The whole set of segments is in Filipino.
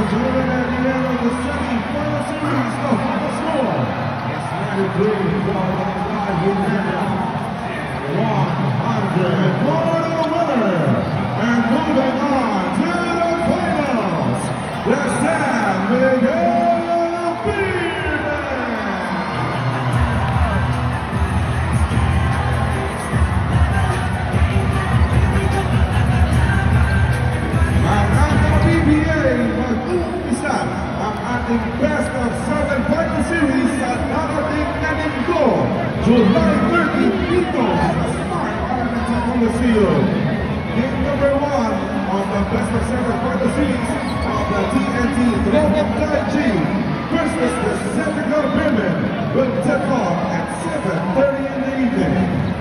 and gentlemen, at the end of the semi-final series, the final score is 93 for Uganda. 100 for the winner. And moving on to the finals, the San Miguel Beermen. Mag-uumpisa ang ating best of 7 final series sa darating na linggo, July 30 dito sa Smart Arkansas Coliseum. Game number 1 of the best of 7 final series of the TNT Throwback G versus the San Miguel Beermen will tip off at 7:30 in the evening.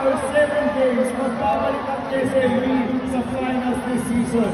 For 7 days, magbabalik ang SMB sa finals this season.